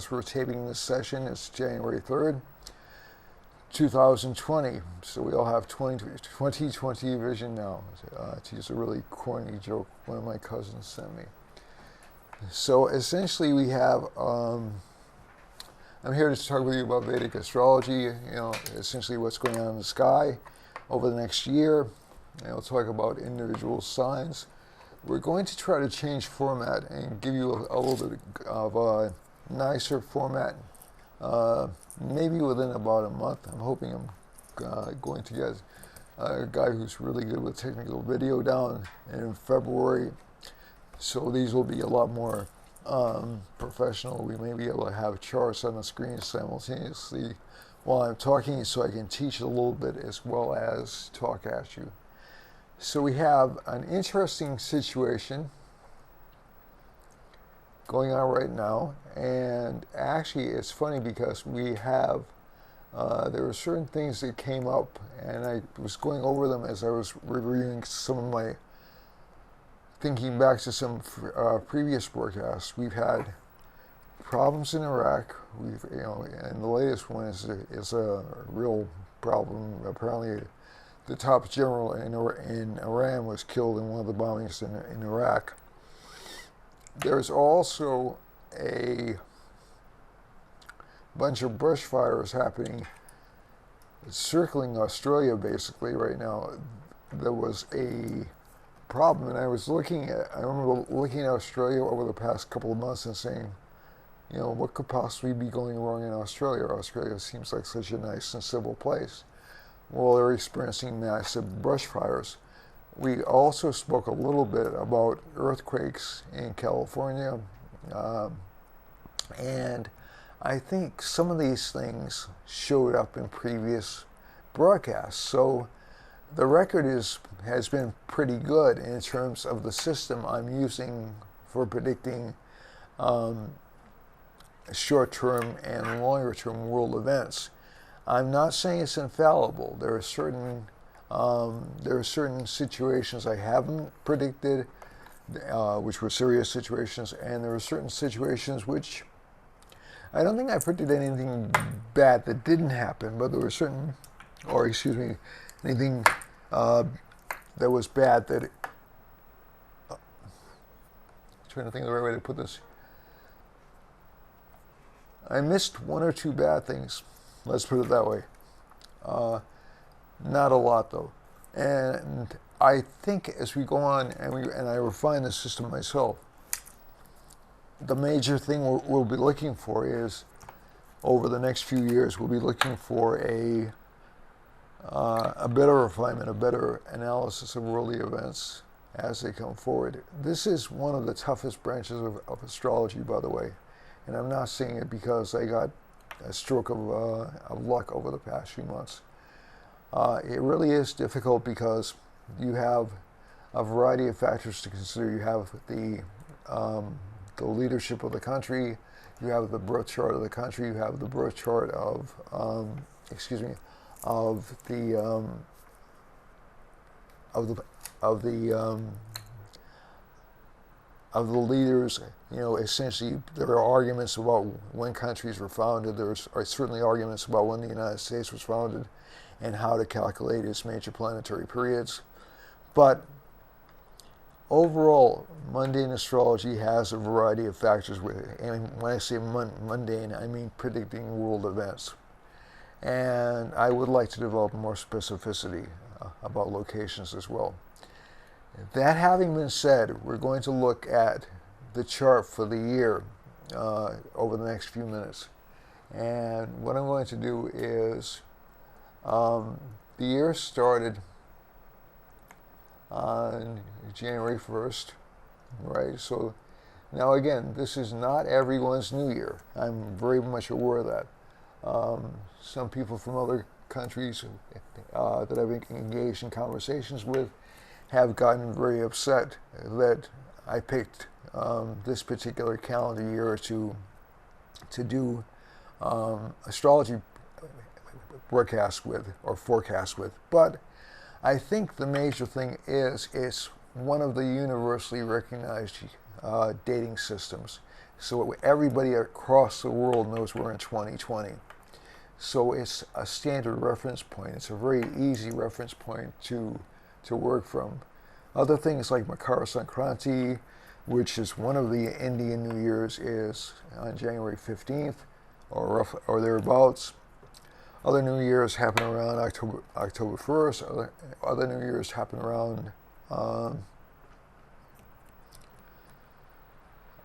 as we're taping this session, it's January 3rd, 2020. So we all have 2020 vision now. To use a really corny joke one of my cousins sent me. So essentially we have, I'm here to talk with you about Vedic astrology, essentially what's going on in the sky over the next year. And we'll talk about individual signs. We're going to try to change format and give you a little bit of a nicer format, maybe within about a month. I'm hoping I'm going to get a guy who's really good with technical video down in February. So these will be a lot more professional. We may be able to have charts on the screen simultaneously while I'm talking, so I can teach a little bit as well as talk at you. So we have an interesting situation going on right now, and actually it's funny because we have, there were certain things that came up, and I was going over them as I was reviewing some of my, thinking back to some previous broadcasts. We've had problems in Iraq. And the latest one is a real problem. Apparently, the top general in Iran was killed in one of the bombings in Iraq. There's also a bunch of bush fires happening, circling Australia basically right now. There was a problem, and I remember looking at Australia over the past couple of months and saying, what could possibly be going wrong in Australia? Australia seems like such a nice and civil place. Well, they're experiencing massive brush fires. We also spoke a little bit about earthquakes in California, and I think some of these things showed up in previous broadcasts. So the record has been pretty good in terms of the system I'm using for predicting short-term and longer-term world events. I'm not saying it's infallible. There are certain situations I haven't predicted, which were serious situations, and there are certain situations which I don't think I predicted anything bad that didn't happen, but there were anything that was bad that. I'm trying to think of the right way to put this. I missed one or two bad things. Let's put it that way. Not a lot, though. And I think as we go on and I refine the system myself, the major thing we'll be looking for is, over the next few years, we'll be looking for a better refinement, a better analysis of worldly events as they come forward. This is one of the toughest branches of astrology, by the way. And I'm not saying it because I got a stroke of luck over the past few months. It really is difficult because you have a variety of factors to consider. You have the leadership of the country, you have the birth chart of the country, you have the birth chart of the leaders. Essentially, there are arguments about when countries were founded. There are certainly arguments about when the United States was founded and how to calculate its major planetary periods. But overall, mundane astrology has a variety of factors with it. And when I say mundane, I mean predicting world events. And I would like to develop more specificity about locations as well. That having been said, we're going to look at the chart for the year over the next few minutes. And what I'm going to do is, the year started on January 1st, right? So now again, this is not everyone's new year. I'm very much aware of that. Some people from other countries that I've engaged in conversations with have gotten very upset that I picked this particular calendar year to do astrology broadcast with or forecast with. But I think the major thing is it's one of the universally recognized dating systems. So everybody across the world knows we're in 2020. So it's a standard reference point. It's a very easy reference point to work from. Other things like Makara Sankranti, which is one of the Indian New Years, is on January 15th or thereabouts. Other New Years happen around October 1st. Other New Years happen around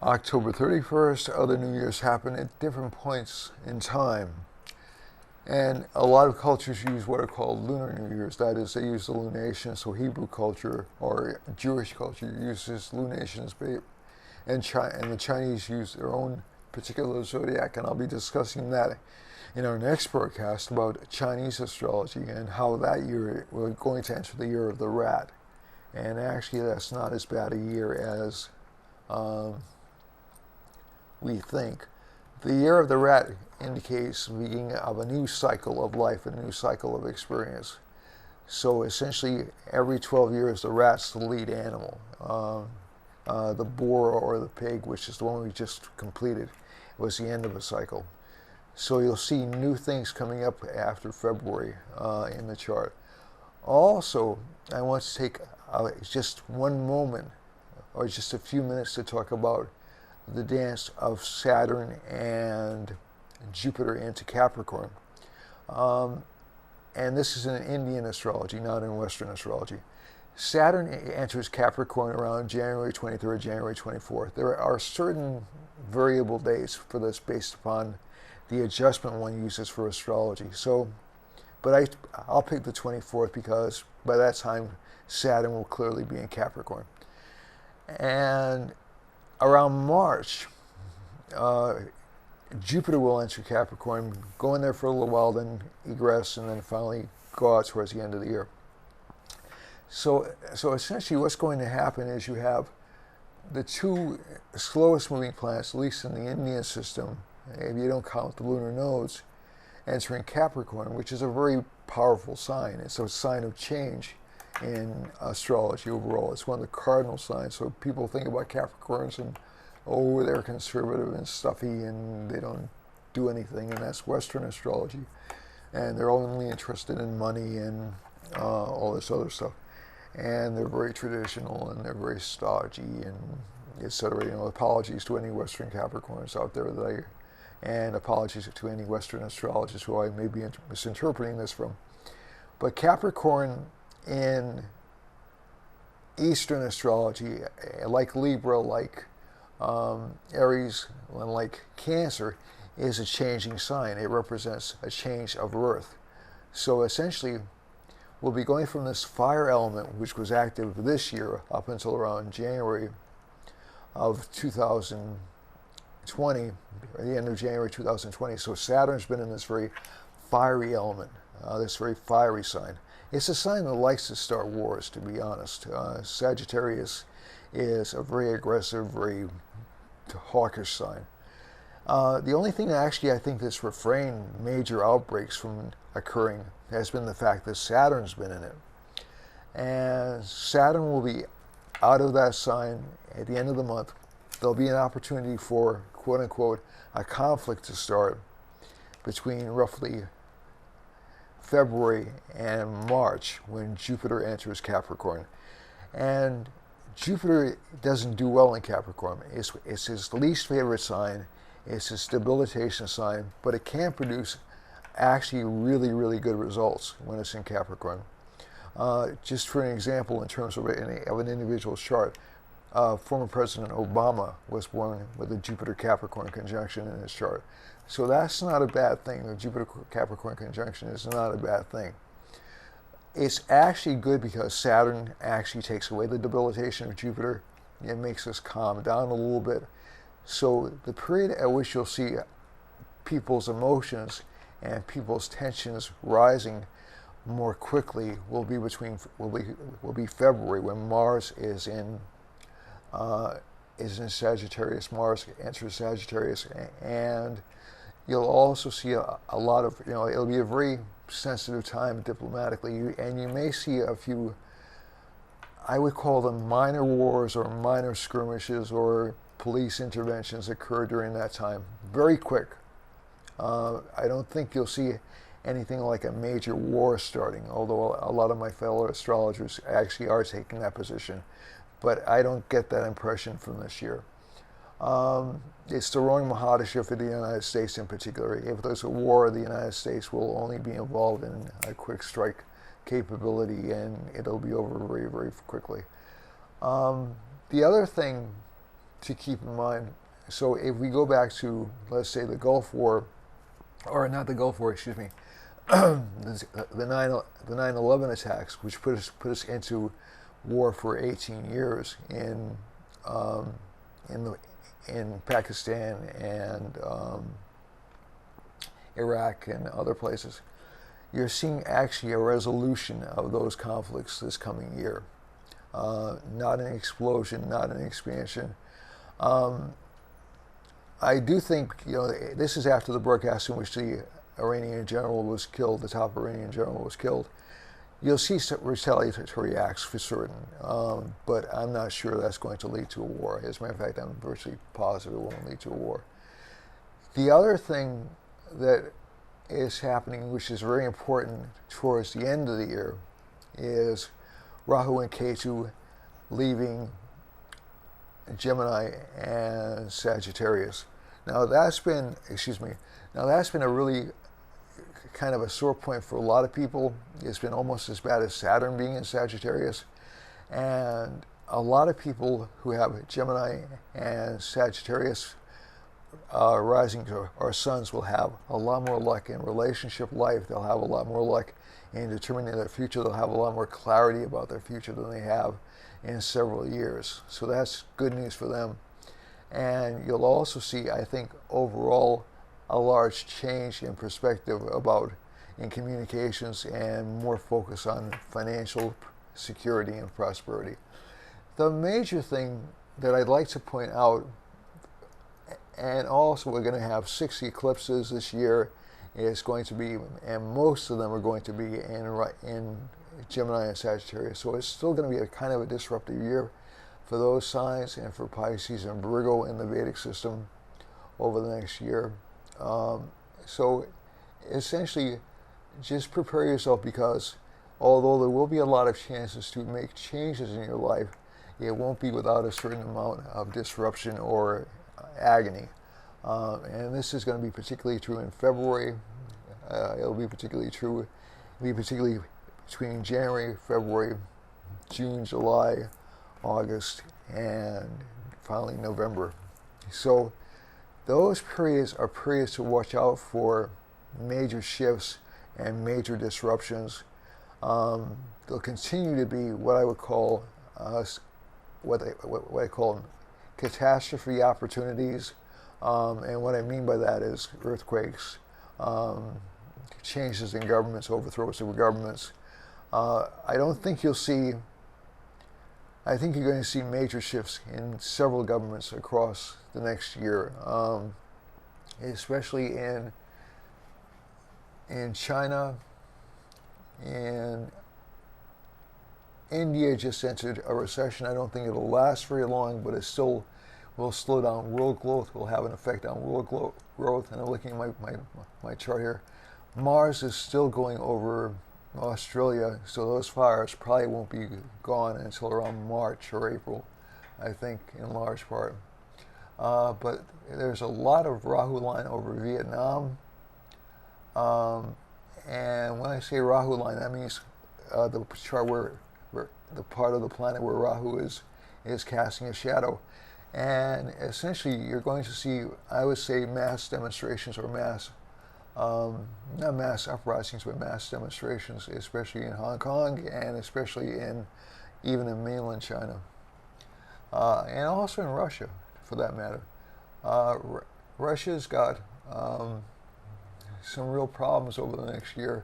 October 31st. Other New Years happen at different points in time. And a lot of cultures use what are called lunar New Years. That is, they use the lunation. So Hebrew culture or Jewish culture uses lunations, and the Chinese use their own particular zodiac. And I'll be discussing that in our next broadcast about Chinese astrology and how that year we're going to enter the year of the rat. And actually, that's not as bad a year as we think. The year of the rat indicates the beginning of a new cycle of life, a new cycle of experience. So essentially, every 12 years, the rat's the lead animal. The boar or the pig, which is the one we just completed, was the end of a cycle. So you'll see new things coming up after February in the chart. Also, I want to take just one moment or just a few minutes to talk about the dance of Saturn and Jupiter into Capricorn. And this is in Indian astrology, not in Western astrology. Saturn enters Capricorn around January 23rd, January 24th. There are certain variable dates for this based upon the adjustment one uses for astrology. So, but I'll pick the 24th because by that time Saturn will clearly be in Capricorn. And around March, Jupiter will enter Capricorn, go in there for a little while, then egress, and then finally go out towards the end of the year. So essentially what's going to happen is you have the two slowest moving planets, at least in the Indian system, if you don't count the lunar nodes, entering Capricorn, which is a very powerful sign. It's a sign of change in astrology overall. It's one of the cardinal signs. So people think about Capricorns and, oh, they're conservative and stuffy and they don't do anything, and that's Western astrology. And they're only interested in money and all this other stuff. And they're very traditional and they're very stodgy and etc. You know, apologies to any Western Capricorns out there and apologies to any Western astrologists who I may be misinterpreting this from. But Capricorn in Eastern astrology, like Libra, like Aries, and like Cancer, is a changing sign. It represents a change of Earth. So essentially, we'll be going from this fire element, which was active this year up until around January of 2020, or the end of January 2020. So Saturn's been in this very fiery element, this very fiery sign. It's a sign that likes to start wars, to be honest. Sagittarius is a very aggressive, very hawkish sign. The only thing that actually I think that's refrained major outbreaks from occurring has been the fact that Saturn's been in it. And Saturn will be out of that sign at the end of the month. There'll be an opportunity for, quote unquote, a conflict to start between roughly February and March when Jupiter enters Capricorn. And Jupiter doesn't do well in Capricorn. It's his least favorite sign. It's a debilitation sign, but it can produce actually really, really good results when it's in Capricorn. Just for an example, in terms of an individual's chart, former President Obama was born with a Jupiter-Capricorn conjunction in his chart. So that's not a bad thing. The Jupiter-Capricorn conjunction is not a bad thing. It's actually good because Saturn actually takes away the debilitation of Jupiter. It makes us calm down a little bit. So the period at which you'll see people's emotions and people's tensions rising more quickly will be February, when Mars is in Sagittarius. Mars enters Sagittarius, and you'll also see a lot of, it'll be a very sensitive time diplomatically, and you may see a few, I would call them minor wars or minor skirmishes or police interventions occur during that time. Very quick. I don't think you'll see anything like a major war starting, although a lot of my fellow astrologers actually are taking that position. But I don't get that impression from this year. It's the wrong Mahadasha for the United States in particular. If there's a war, the United States will only be involved in a quick strike capability, and it'll be over very, very quickly. The other thing to keep in mind, so if we go back to, let's say, the Gulf War, or not the Gulf War, excuse me, the 9/11 attacks, which put us into war for 18 years in Pakistan and Iraq and other places. You're seeing actually a resolution of those conflicts this coming year. Not an explosion, not an expansion. I do think, this is after the broadcast in which the Iranian general was killed, the top Iranian general was killed. You'll see retaliatory acts for certain, but I'm not sure that's going to lead to a war. As a matter of fact, I'm virtually positive it won't lead to a war. The other thing that is happening, which is very important towards the end of the year, is Rahu and Ketu leaving Gemini and Sagittarius. Now that's been a really kind of a sore point for a lot of people. It's been almost as bad as Saturn being in Sagittarius. And a lot of people who have Gemini and Sagittarius rising or suns will have a lot more luck in relationship life. They'll have a lot more luck in determining their future. They'll have a lot more clarity about their future than they have in several years. So that's good news for them. And you'll also see, I think, overall, a large change in perspective in communications and more focus on financial security and prosperity. The major thing that I'd like to point out, and also we're going to have 6 eclipses this year, is going to be, and most of them are going to be in Gemini and Sagittarius. So it's still going to be a kind of a disruptive year for those signs and for Pisces and Virgo in the Vedic system over the next year. So essentially, just prepare yourself, because although there will be a lot of chances to make changes in your life, it won't be without a certain amount of disruption or agony. And this is going to be particularly true in February. It'll be particularly between January, February, June, July, August, and finally November. So those periods are periods to watch out for major shifts and major disruptions. They'll continue to be what I would call what I call catastrophe opportunities, and what I mean by that is earthquakes, changes in governments, overthrows of governments. I think you're going to see major shifts in several governments across the next year, especially in China. And India just entered a recession. I don't think it'll last very long, but it still will slow down world growth, will have an effect on world growth. And I'm looking at my chart here. Mars is still going over Australia, so those fires probably won't be gone until around March or April, I think, in large part. But there's a lot of Rahu line over Vietnam. And when I say Rahu line, that means the chart where the part of the planet where Rahu is casting a shadow. And essentially, you're going to see, I would say, mass demonstrations or not mass uprisings, but mass demonstrations, especially in Hong Kong and especially even in mainland China. And also in Russia, for that matter. Russia's got some real problems over the next year.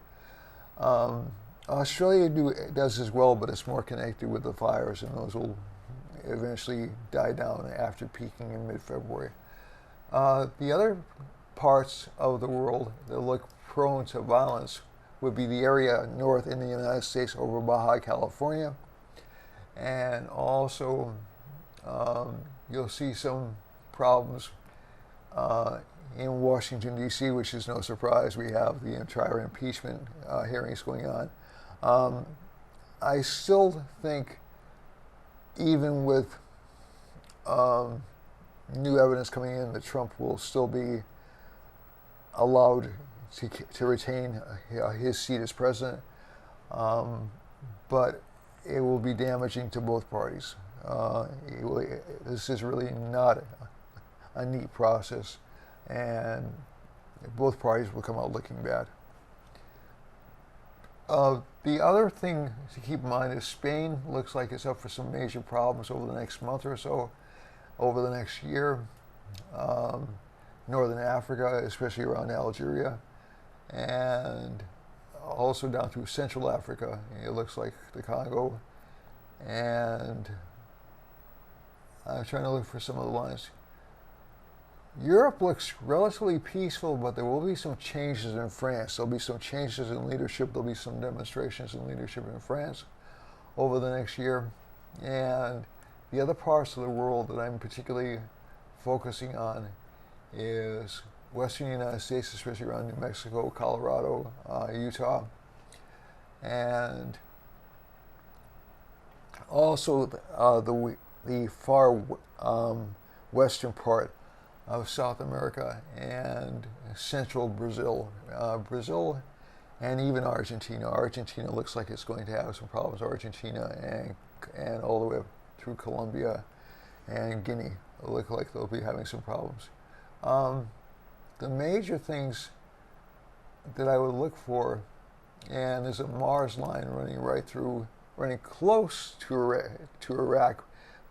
Australia does as well, but it's more connected with the fires, and those will eventually die down after peaking in mid-February. The other parts of the world that look prone to violence would be the area north in the United States over Baja California, and also You'll see some problems in Washington, D.C., which is no surprise. We have the entire impeachment hearings going on. I still think, even with new evidence coming in, that Trump will still be allowed to retain his seat as president, but it will be damaging to both parties. This is really not a neat process, and both parties will come out looking bad. The other thing to keep in mind is Spain looks like it's up for some major problems over the next month or so, over the next year. Northern Africa, especially around Algeria, and also down through Central Africa. It looks like the Congo, and I'm trying to look for some of the lines. Europe looks relatively peaceful, but there will be some changes in France. There'll be some changes in leadership. There'll be some demonstrations in leadership in France over the next year. And the other parts of the world that I'm particularly focusing on is Western United States, especially around New Mexico, Colorado, Utah, and also the far western part of South America and central Brazil. Brazil and even Argentina. Argentina looks like it's going to have some problems. Argentina and all the way up through Colombia and Guinea look like they'll be having some problems. The major things that I would look for, and there's a Mars line running close to Iraq,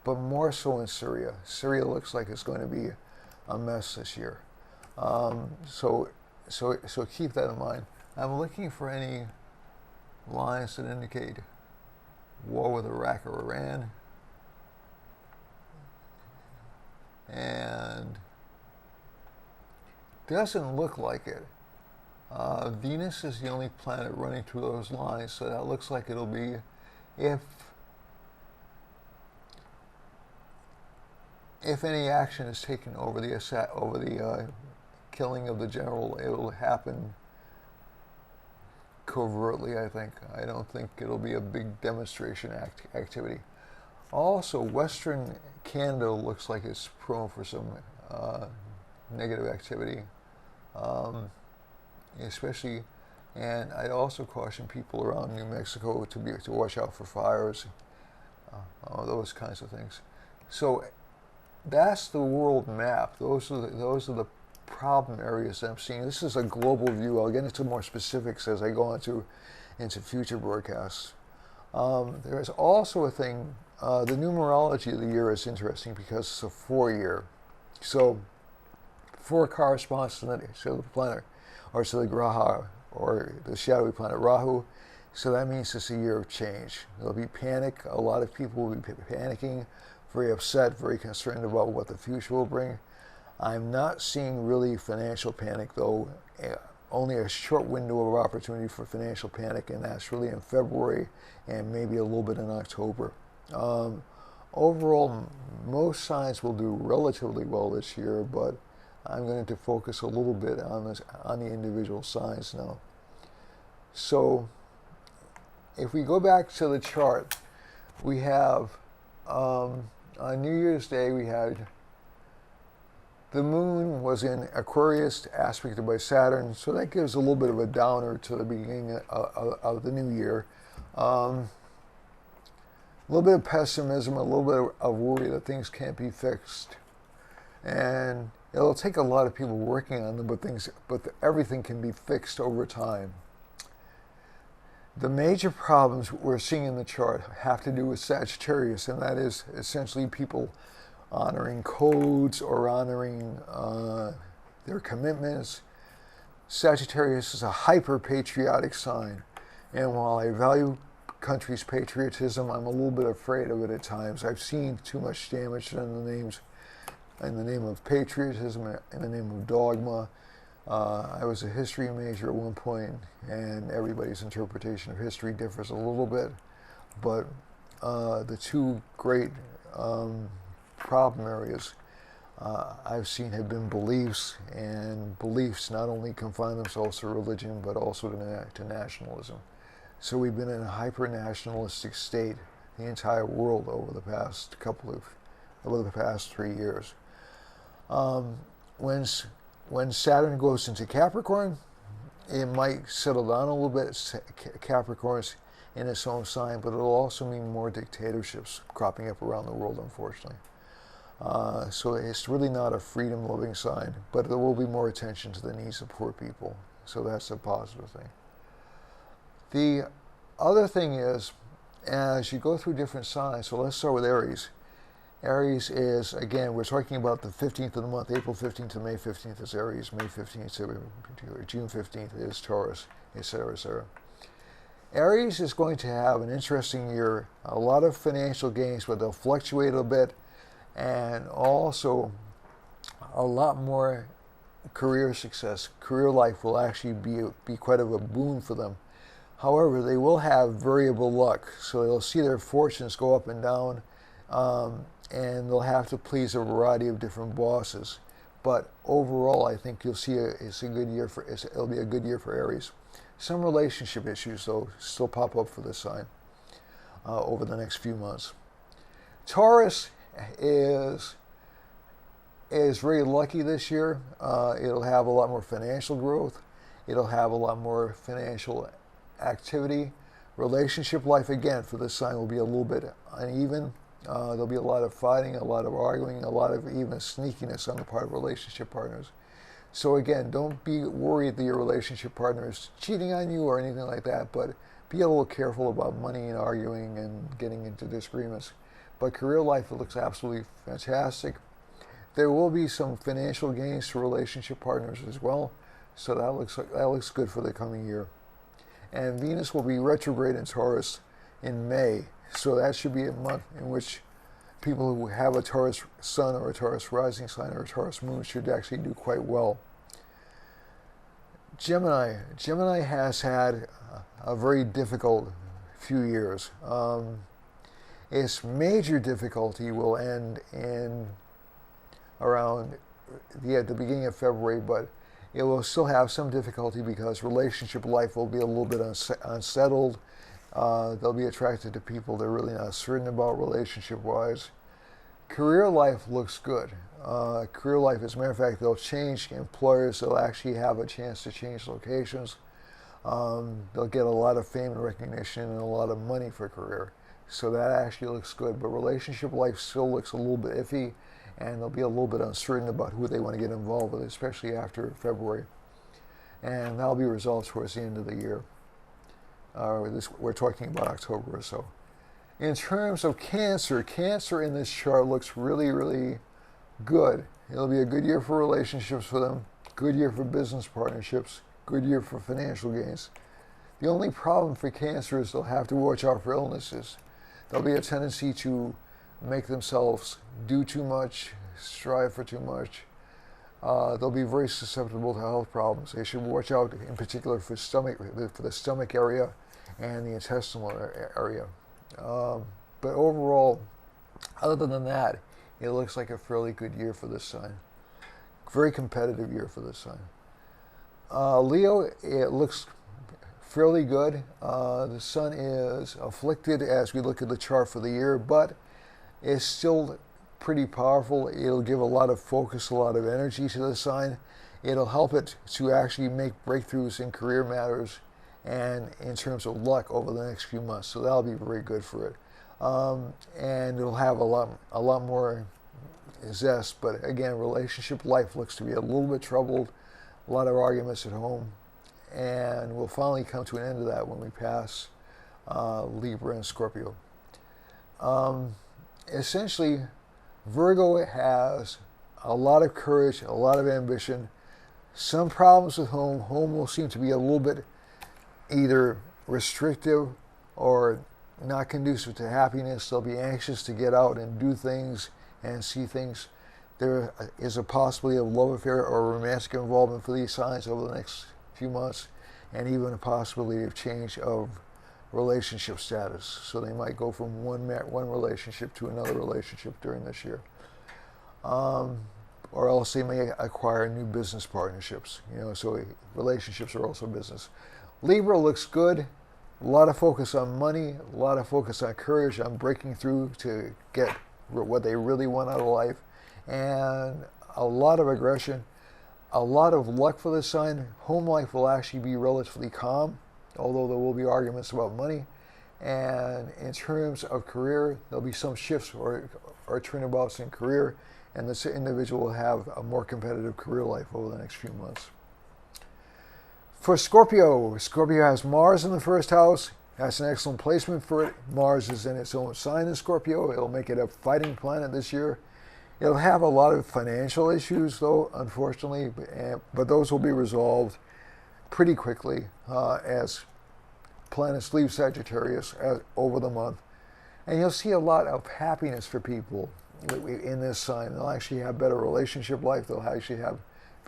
but more so in Syria. Syria looks like it's going to be a mess this year. So keep that in mind. I'm looking for any lines that indicate war with Iraq or Iran, and doesn't look like it. Venus is the only planet running through those lines, so that looks like it'll be, if any action is taken over the killing of the general, it will happen covertly, I think. I don't think it'll be a big demonstration activity. Also, Western Canada looks like it's prone for some negative activity, especially, and I'd also caution people around New Mexico to watch out for fires, those kinds of things. So that's the world map. Those are the problem areas that I'm seeing. This is a global view. I'll get into more specifics as I go into future broadcasts. There is also a thing. The numerology of the year is interesting because it's a 4-year. So 4 corresponds to the planet, or to the Graha, or the shadowy planet Rahu. So that means it's a year of change. There'll be panic. A lot of people will be panicking, very upset, very concerned about what the future will bring. I'm not seeing really financial panic, though. Only a short window of opportunity for financial panic, and that's really in February and maybe a little bit in October. Overall, most signs will do relatively well this year, but I'm going to focus a little bit on the individual signs now. So, if we go back to the chart, we have on New Year's Day we had the moon was in Aquarius, aspected by Saturn, so that gives a little bit of a downer to the beginning of the new year. A little bit of pessimism, a little bit of worry that things can't be fixed, and it'll take a lot of people working on them, but everything can be fixed over time. The major problems we're seeing in the chart have to do with Sagittarius, and that is essentially people honoring codes or honoring their commitments. Sagittarius is a hyper-patriotic sign, and while I value country's patriotism, I'm a little bit afraid of it at times. I've seen too much damage done in the name of patriotism, in the name of dogma. I was a history major at one point, and everybody's interpretation of history differs a little bit, but the two great problem areas I've seen have been beliefs, and beliefs not only confine themselves to religion but also to nationalism. So we've been in a hyper-nationalistic state the entire world over the past 3 years. When Saturn goes into Capricorn, it might settle down a little bit. Capricorn's in its own sign, but it'll also mean more dictatorships cropping up around the world, unfortunately. So it's really not a freedom-loving sign, but there will be more attention to the needs of poor people. So that's a positive thing. The other thing is, as you go through different signs, so let's start with Aries. Aries is, again, we're talking about the 15th of the month. April 15th to May 15th is Aries. May 15th to June 15th is Taurus, etc., etc. Aries is going to have an interesting year. A lot of financial gains, but they'll fluctuate a bit. And also a lot more career success. Career life will actually be quite of a boon for them. However, they will have variable luck. So they'll see their fortunes go up and down. And they'll have to please a variety of different bosses. But overall, I think you'll see it'll be a good year for Aries. Some relationship issues, though, still pop up for this sign over the next few months. Taurus is very lucky this year. It'll have a lot more financial growth. It'll have a lot more financial activity. Relationship life, again, for this sign will be a little bit uneven. There'll be a lot of fighting, a lot of arguing, a lot of even sneakiness on the part of relationship partners. So again, don't be worried that your relationship partner is cheating on you or anything like that, but be a little careful about money and arguing and getting into disagreements. But career life, it looks absolutely fantastic. There will be some financial gains to relationship partners as well, so that looks good for the coming year. And Venus will be retrograde in Taurus in May. So that should be a month in which people who have a Taurus sun or a Taurus rising sign or a Taurus moon should actually do quite well. Gemini has had a very difficult few years. Its major difficulty will end in around the beginning of February, but it will still have some difficulty because relationship life will be a little bit unsettled. They'll be attracted to people they're really not certain about relationship-wise. Career life looks good. Career life, as a matter of fact, they'll change employers. They'll actually have a chance to change locations. They'll get a lot of fame and recognition and a lot of money for career. So that actually looks good. But relationship life still looks a little bit iffy, and they'll be a little bit uncertain about who they want to get involved with, especially after February. And that'll be resolved towards the end of the year. We're talking about October or so. In terms of Cancer, Cancer in this chart looks really, really good. It'll be a good year for relationships for them, good year for business partnerships, good year for financial gains. The only problem for Cancer is they'll have to watch out for illnesses. There'll be a tendency to make themselves do too much, strive for too much. They'll be very susceptible to health problems. They should watch out, in particular, for the stomach area and the intestinal area. But overall, other than that, it looks like a fairly good year for this sign. Very competitive year for this sign. Leo, it looks fairly good. The sun is afflicted as we look at the chart for the year, but it's still pretty powerful. It'll give a lot of focus, a lot of energy to the sign. It'll help it to actually make breakthroughs in career matters and in terms of luck over the next few months. So that'll be very good for it. And it'll have a lot more zest. But again, relationship life looks to be a little bit troubled. A lot of arguments at home. And we'll finally come to an end of that when we pass Libra and Scorpio. Essentially, Virgo has a lot of courage, a lot of ambition, some problems with home. Home will seem to be a little bit either restrictive or not conducive to happiness. They'll be anxious to get out and do things and see things. There is a possibility of love affair or romantic involvement for these signs over the next few months, and even a possibility of change of relationship status. So they might go from one relationship to another relationship during this year. or else they may acquire new business partnerships. So relationships are also business. Libra looks good. A lot of focus on money, a lot of focus on courage, on breaking through to get what they really want out of life, and a lot of aggression, a lot of luck for this sign. Home life will actually be relatively calm, although there will be arguments about money. And in terms of career, there'll be some shifts or turnabouts in career, and this individual will have a more competitive career life over the next few months. For Scorpio, Scorpio has Mars in the first house. That's an excellent placement for it. Mars is in its own sign in Scorpio. It'll make it a fighting planet this year. It'll have a lot of financial issues, though, unfortunately, but those will be resolved pretty quickly as planets leave Sagittarius over the month. And you'll see a lot of happiness for people in this sign. They'll actually have better relationship life. They'll actually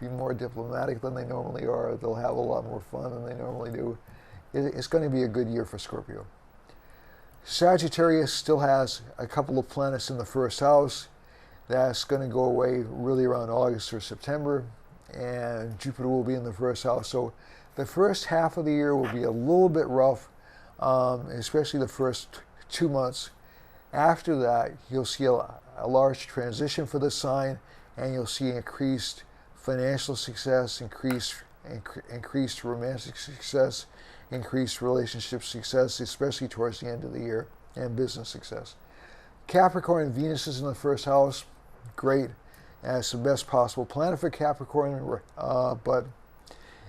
be more diplomatic than they normally are. They'll have a lot more fun than they normally do. It's going to be a good year for Scorpio. Sagittarius still has a couple of planets in the first house. That's going to go away really around August or September, and Jupiter will be in the first house. So the first half of the year will be a little bit rough, especially the first 2 months. After that, you'll see a large transition for this sign, and you'll see increased financial success, increased romantic success, increased relationship success, especially towards the end of the year, and business success. Capricorn, Venus is in the first house. Great. And it's the best possible planet for Capricorn, but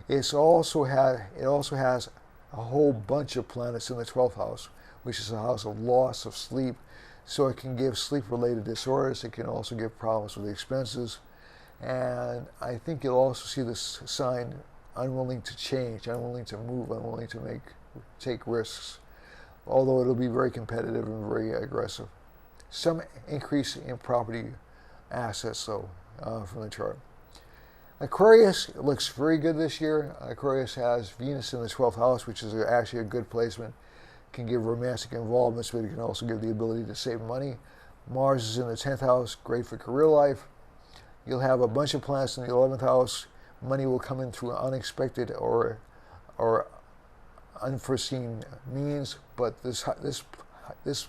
it also has a whole bunch of planets in the 12th house, which is a house of loss of sleep. So it can give sleep-related disorders. It can also give problems with expenses. And I think you'll also see this sign unwilling to change, unwilling to move, unwilling to take risks, although it'll be very competitive and very aggressive. Some increase in property assets, though, from the chart. Aquarius looks very good this year. Aquarius has Venus in the 12th house, which is actually a good placement. Can give romantic involvements, but it can also give the ability to save money. Mars is in the 10th house, great for career life. You'll have a bunch of planets in the 11th house. Money will come in through unexpected or unforeseen means, but this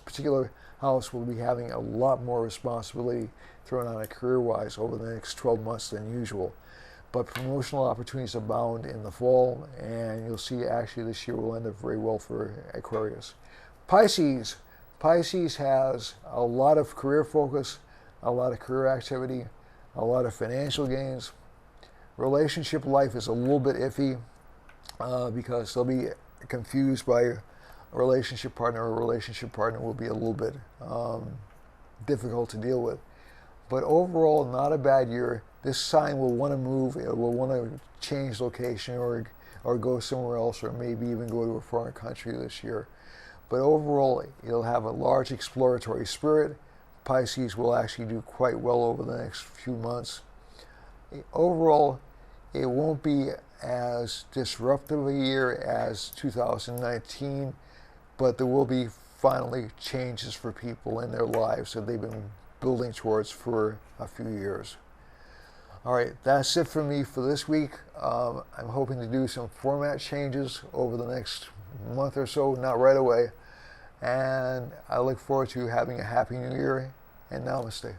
particular house will be having a lot more responsibility thrown on it career-wise over the next 12 months than usual. But promotional opportunities abound in the fall, and you'll see actually this year will end up very well for Aquarius. Pisces has a lot of career focus, a lot of career activity, a lot of financial gains. Relationship life is a little bit iffy because they'll be confused by a relationship partner. A relationship partner will be a little bit difficult to deal with. But overall, not a bad year. This sign will want to move. It will want to change location or go somewhere else, or maybe even go to a foreign country this year. But overall, it'll have a large exploratory spirit. Pisces will actually do quite well over the next few months. Overall, it won't be as disruptive a year as 2019, but there will be finally changes for people in their lives that they've been building towards for a few years. All right, that's it for me for this week. I'm hoping to do some format changes over the next month or so, not right away. And I look forward to having a happy new year, and namaste.